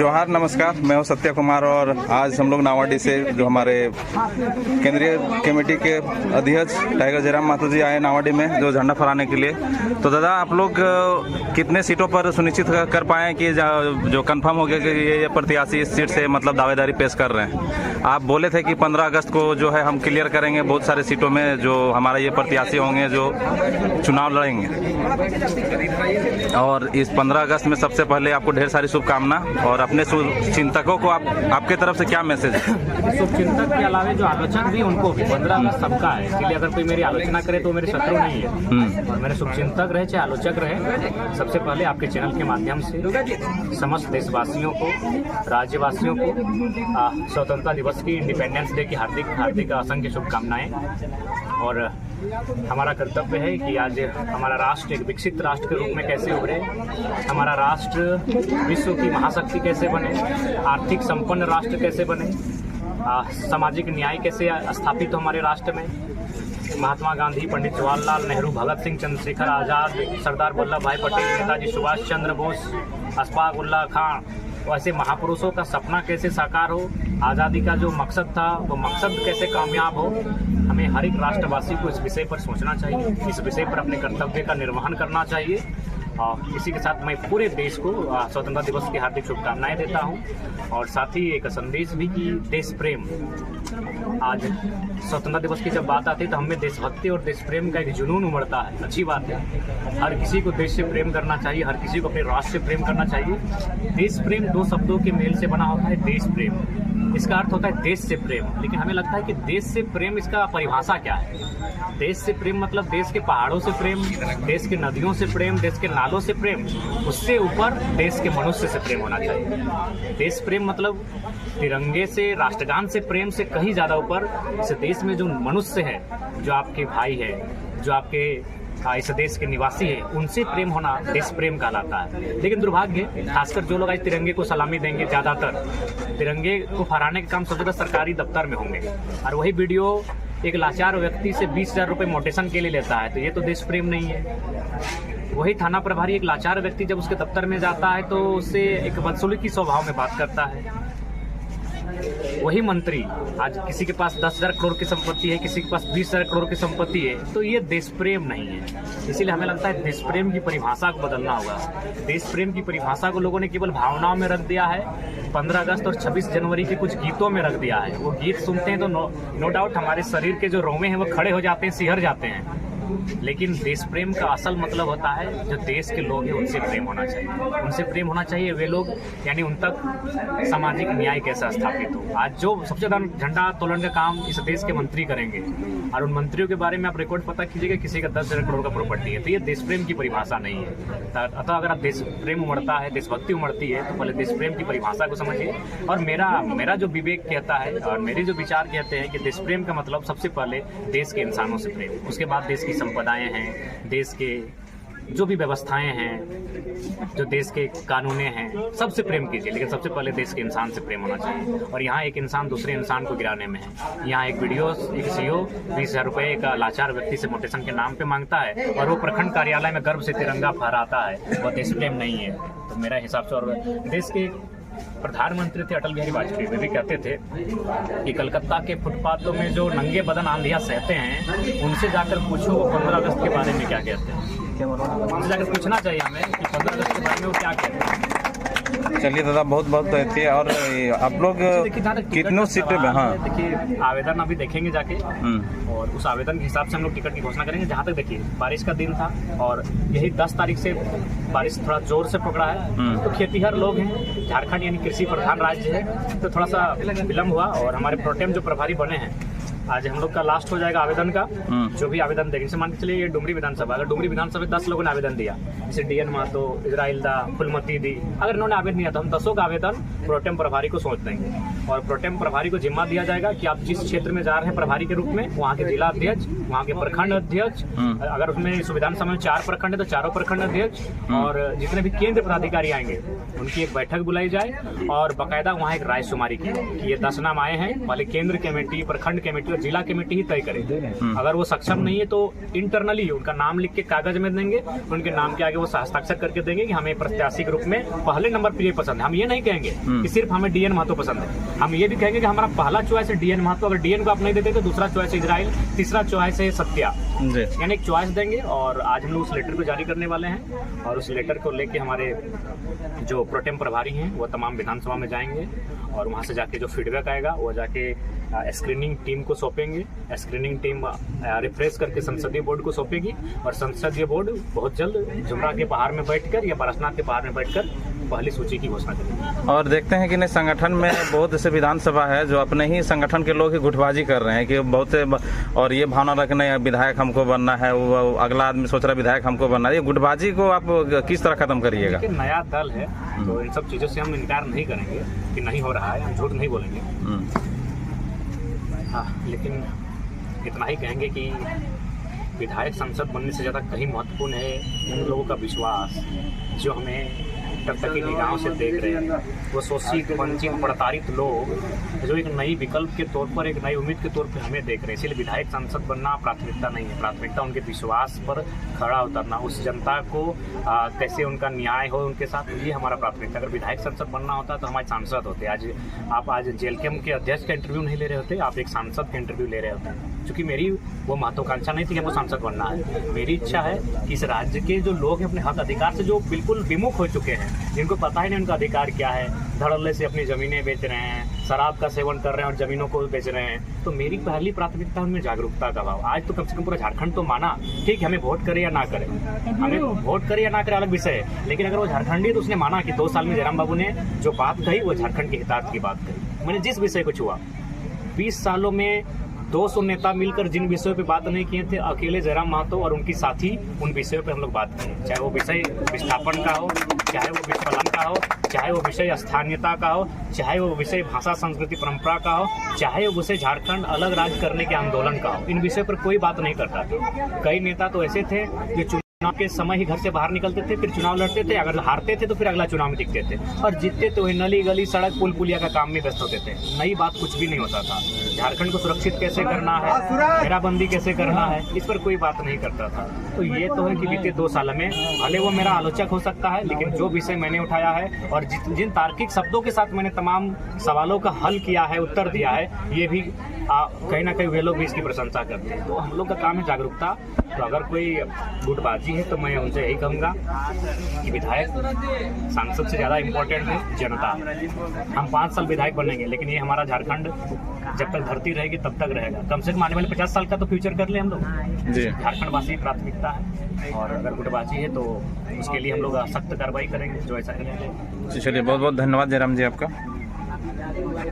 जोहार, नमस्कार। मैं हूं सत्य कुमार और आज हम लोग नावाडी से जो हमारे केंद्रीय कमेटी के अध्यक्ष टाइगर जयराम माथुर जी आए नावाडी में जो झंडा फहराने के लिए। तो दादा, आप लोग कितने सीटों पर सुनिश्चित कर पाए कि जो कंफर्म हो गया कि ये प्रत्याशी इस सीट से मतलब दावेदारी पेश कर रहे हैं? आप बोले थे कि 15 अगस्त को जो है हम क्लियर करेंगे बहुत सारे सीटों में जो हमारा ये प्रत्याशी होंगे जो चुनाव लड़ेंगे, और इस 15 अगस्त में सबसे पहले आपको ढेर सारी शुभकामना। और अपने चिंतकों को आपके तरफ से क्या मैसेज है? शुभचिंतक के अलावा जो आलोचक भी उनको भी 15 अगस्त सबका है, इसलिए अगर कोई मेरी आलोचना करे तो मेरे शत्रु नहीं है। और मेरे शुभचिंतक रहे चाहे आलोचक रहे, सबसे पहले आपके चैनल के माध्यम से समस्त देशवासियों को, राज्यवासियों को स्वतंत्रता दिवस की, इंडिपेंडेंस डे की हार्दिक असंख्य शुभकामनाएं। और हमारा कर्तव्य है कि आज हमारा राष्ट्र एक विकसित राष्ट्र के रूप में कैसे उभरे, हमारा राष्ट्र विश्व की महाशक्ति कैसे बने, आर्थिक संपन्न राष्ट्र कैसे बने, सामाजिक न्याय कैसे स्थापित हो हमारे राष्ट्र में। महात्मा गांधी, पंडित जवाहरलाल नेहरू, भगत सिंह, चंद्रशेखर आज़ाद, सरदार वल्लभ भाई पटेल, नेताजी सुभाष चंद्र बोस, अशफाक उल्लाह खान, वैसे महापुरुषों का सपना कैसे साकार हो, आज़ादी का जो मकसद था वो मकसद कैसे कामयाब हो। हमें हर एक राष्ट्रवासी को इस विषय पर सोचना चाहिए, इस विषय पर अपने कर्तव्य का निर्वहन करना चाहिए। इसी के साथ मैं पूरे देश को स्वतंत्रता दिवस की हार्दिक शुभकामनाएं देता हूं, और साथ ही एक संदेश भी कि देश प्रेम। आज स्वतंत्रता दिवस की जब बात आती है तो हमें देशभक्ति और देश प्रेम का एक जुनून उमड़ता है। अच्छी बात है, हर किसी को देश से प्रेम करना चाहिए, हर किसी को अपने राष्ट्र से प्रेम करना चाहिए। देश प्रेम दो शब्दों के मेल से बना होता है, देश प्रेम। इसका अर्थ होता है देश से प्रेम, लेकिन हमें लगता है कि देश से प्रेम, इसका परिभाषा क्या है? देश से प्रेम मतलब देश के पहाड़ों से प्रेम, देश के नदियों से प्रेम, देश के नालों से प्रेम, उससे ऊपर देश के मनुष्य से प्रेम होना चाहिए। देश प्रेम मतलब तिरंगे से, राष्ट्रगान से प्रेम से कहीं ज़्यादा ऊपर इस देश में जो मनुष्य है, जो आपके भाई है, जो आपके इस देश के निवासी है, उनसे प्रेम होना देश प्रेम कहलाता है। लेकिन दुर्भाग्य, खासकर जो लोग आज तिरंगे को सलामी देंगे, ज़्यादातर तिरंगे को फहराने का काम सबसे ज़्यादा सरकारी दफ्तर में होंगे, और वही वीडियो एक लाचार व्यक्ति से 20,000 रुपये मोटेशन के लिए लेता है, तो ये तो देश प्रेम नहीं है। वही थाना प्रभारी एक लाचार व्यक्ति जब उसके दफ्तर में जाता है तो उससे एक बदसलूकी स्वभाव में बात करता है। वही मंत्री आज किसी के पास 10,000 करोड़ की संपत्ति है, किसी के पास 20,000 करोड़ की संपत्ति है, तो ये देश प्रेम नहीं है। इसीलिए हमें लगता है देश प्रेम की परिभाषा को बदलना होगा। देश प्रेम की परिभाषा को लोगों ने केवल भावनाओं में रख दिया है, 15 अगस्त और 26 जनवरी के कुछ गीतों में रख दिया है। वो गीत सुनते हैं तो नो डाउट हमारे शरीर के जो रोमे हैं वो खड़े हो जाते हैं, सिहर जाते हैं। लेकिन देश प्रेम का असल मतलब होता है जो देश के लोग हैं उनसे प्रेम होना चाहिए, उनसे प्रेम होना चाहिए। वे लोग यानी उन तक सामाजिक न्याय कैसा स्थापित हो। आज जो सबसे ज़्यादा झंडा तोलन का काम इस देश के मंत्री करेंगे, और उन मंत्रियों के बारे में आप रिकॉर्ड पता कीजिएगा, किसी का 10,000 करोड़ का प्रॉपर्टी है, तो ये देश प्रेम की परिभाषा नहीं है। अतः अगर आप देश प्रेम उमड़ता है, देशभक्ति उमड़ती है, तो पहले देश प्रेम की परिभाषा को समझिए। और मेरा जो विवेक कहता है और मेरे जो विचार कहते हैं कि देश प्रेम का मतलब सबसे पहले देश के इंसानों से प्रेम, उसके बाद देश की संपदाएं हैं, देश के जो भी व्यवस्थाएं हैं, जो देश के कानूनें हैं, सबसे प्रेम कीजिए। लेकिन सबसे पहले देश के इंसान से प्रेम होना चाहिए। और यहाँ एक इंसान दूसरे इंसान को गिराने में है। यहाँ एक सीओ 20,000 रुपये एक लाचार व्यक्ति से मोटेशन के नाम पे मांगता है, और वो प्रखंड कार्यालय में गर्व से तिरंगा फहराता है, वह देश प्रेम नहीं है। तो मेरा हिसाब से, और देश के प्रधानमंत्री थे अटल बिहारी वाजपेयी, वे भी कहते थे कि कलकत्ता के फुटपाथों में जो नंगे बदन आंधियाँ सहते हैं, उनसे जाकर पूछो वो 15 अगस्त के बारे में क्या कहते हैं। उनसे जाकर पूछना चाहिए हमें कि 15 अगस्त के बारे में वो क्या कहते हैं। चलिए दादा, बहुत बहुत कहते हैं। और आप लोग कितनों सीटें में? हाँ, देखिए आवेदन अभी देखेंगे जाके, और उस आवेदन के हिसाब से हम लोग टिकट की घोषणा करेंगे। जहाँ तक देखिए बारिश का दिन था और यही 10 तारीख से बारिश थोड़ा जोर से पकड़ा है, तो खेतीहर लोग हैं, झारखंड यानी कृषि प्रधान राज्य है, तो थोड़ा सा विलम्ब हुआ। और हमारे प्रोटेम जो प्रभारी बने हैं, आज हम लोग का लास्ट हो जाएगा आवेदन का। जो भी आवेदन देंगे, जैसे मान के चलिए ये डुमरी विधानसभा, अगर डुमरी विधानसभा 10 लोगों ने आवेदन दिया, जैसे DN महतो, इजराइल दा, फुलमती दी, अगर इन्होंने आवेदन दिया तो हम 10 का आवेदन प्रोटेम प्रभारी को सौंप देंगे। और प्रोटेम प्रभारी को जिम्मा दिया जाएगा कि आप जिस क्षेत्र में जा रहे हैं प्रभारी के रूप में, वहाँ के जिला अध्यक्ष, वहाँ के प्रखंड अध्यक्ष, अगर उसमें विधानसभा में 4 प्रखंड है तो चारों प्रखंड अध्यक्ष और जितने भी केंद्र पदाधिकारी आएंगे उनकी एक बैठक बुलाई जाए और बाकायदा वहाँ एक रायशुमारी की कि ये 10 नाम आए हैं, पहले केंद्र कमेटी, प्रखंड कमेटी और जिला कमेटी ही तय करे। अगर वो सक्षम नहीं है तो इंटरनली उनका नाम लिख के कागज में देंगे, उनके नाम के आगे वो हस्ताक्षर करके देंगे कि हमें प्रत्याशी के रूप में पहले नंबर पर ये पसंद है। हम ये नहीं कहेंगे कि सिर्फ हमें डीएन महतो पसंद है, हम ये भी कहेंगे कि हमारा पहला चॉइस है डीएन महतो, अगर डीएन को आप नहीं देते तो दूसरा चॉइस है इजराइल, तीसरा चॉइस है सत्या, यानी एक चॉइस देंगे। और आज हम लोग उस लेटर को जारी करने वाले हैं और उस लेटर को लेके हमारे जो प्रोटेम प्रभारी हैं वो तमाम विधानसभा में जाएंगे और वहाँ से जाके जो फीडबैक आएगा वो जाके स्क्रीनिंग टीम को सौंपेंगे। स्क्रीनिंग टीम रिफ्रेश करके संसदीय बोर्ड को सौंपेगी और संसदीय बोर्ड बहुत जल्द जुमरा के पहाड़ में बैठकर या पारसनाथ के पहाड़ में बैठकर पहली सूची की घोषणा करेगी। और देखते हैं कि नहीं संगठन में बहुत ऐसे विधानसभा है जो अपने ही संगठन के लोग ही गुटबाजी कर रहे हैं कि बहुत से, और ये भावना रखने विधायक हमको बनना है, वो अगला आदमी सोच रहा है विधायक हमको बनना है। ये गुटबाजी को आप किस तरह खत्म करिएगा? नया दल है तो इन सब चीज़ों से हम इनकार नहीं करेंगे कि नहीं हो रहा है, हम झूठ नहीं बोलेंगे। हाँ, लेकिन इतना ही कहेंगे कि विधायक सांसद बनने से ज़्यादा कहीं महत्वपूर्ण है उन लोगों का विश्वास जो हमें तब तक की निगाहों से देख रहे हैं, वो शोषित, वंचित, प्रताड़ित लोग जो एक नई विकल्प के तौर पर, एक नई उम्मीद के तौर पर हमें देख रहे हैं। इसलिए विधायक सांसद बनना प्राथमिकता नहीं है, प्राथमिकता उनके विश्वास पर खड़ा उतरना, उस जनता को कैसे उनका न्याय हो उनके साथ, ये हमारा प्राथमिकता। अगर विधायक सांसद बनना होता तो हमारे सांसद होते। आज जेलकेम के अध्यक्ष का इंटरव्यू नहीं ले रहे होते, आप एक सांसद का इंटरव्यू ले रहे होते। क्योंकि मेरी वो महत्वाकांक्षा नहीं थी कि हमको सांसद बनना है, मेरी इच्छा है कि इस राज्य के जो लोग हैं अपने हक अधिकार से जो बिल्कुल विमुख हो चुके हैं, जिनको पता ही नहीं उनका अधिकार क्या है, धड़ल्ले से अपनी ज़मीनें बेच रहे हैं, शराब का सेवन कर रहे हैं और ज़मीनों को बेच रहे हैं, तो मेरी पहली प्राथमिकता उनमें जागरूकता का भाव। आज तो कम से कम पूरा झारखंड तो माना, ठीक है हमें वोट करे या ना करे, हमें वोट करे या ना करे अलग विषय है, लेकिन अगर वो झारखंडी है तो उसने माना कि 2 साल में जयराम बाबू ने जो बात कही वो झारखंड के हितार्थ की बात कही। मैंने जिस विषय को छुआ, 20 सालों में 200 नेता मिलकर जिन विषयों पे बात नहीं किए थे, अकेले जयराम महतो और उनकी साथी उन विषयों पे हम लोग बात करें, चाहे वो विषय विस्थापन का हो, चाहे वो विस्फलन का हो, चाहे वो विषय स्थानीयता का हो, चाहे वो विषय भाषा संस्कृति परंपरा का हो, चाहे वो विषय झारखंड अलग राज्य करने के आंदोलन का हो। इन विषयों पर कोई बात नहीं करता था। कई नेता तो ऐसे थे जो चुनाव के समय ही घर से बाहर निकलते थे, फिर चुनाव लड़ते थे, अगर हारते थे तो फिर अगला चुनाव में दिखते थे, और जीतते तो वही नली गली सड़क पुल पुलिया का काम में व्यस्त होते थे। नई बात कुछ भी नहीं होता था। झारखंड को सुरक्षित कैसे करना है, घेराबंदी कैसे करना है, इस पर कोई बात नहीं करता था। तो ये तो है कि बीते 2 साल में भले वो मेरा आलोचक हो सकता है, लेकिन जो विषय मैंने उठाया है और जिन तार्किक शब्दों के साथ मैंने तमाम सवालों का हल किया है, उत्तर दिया है, ये भी कहीं ना कहीं वे लोग भी इसकी प्रशंसा करते हैं। तो हम लोग का काम है जागरूकता। तो अगर कोई गुटबाजी है तो मैं उनसे यही कहूँगा कि विधायक सांसद से ज़्यादा इम्पोर्टेंट है जनता। हम 5 साल विधायक बनेंगे, लेकिन ये हमारा झारखंड जब तक धरती रहेगी तब तक रहेगा। कम से कम आने वाले 50 साल का तो फ्यूचर कर ले हम लोग। झारखंड वासी प्राथमिकता है, और अगर गुटबाजी है तो उसके लिए हम लोग सख्त कार्रवाई करेंगे जो ऐसा करेंगे। चलिए, बहुत बहुत धन्यवाद जयराम जी आपका।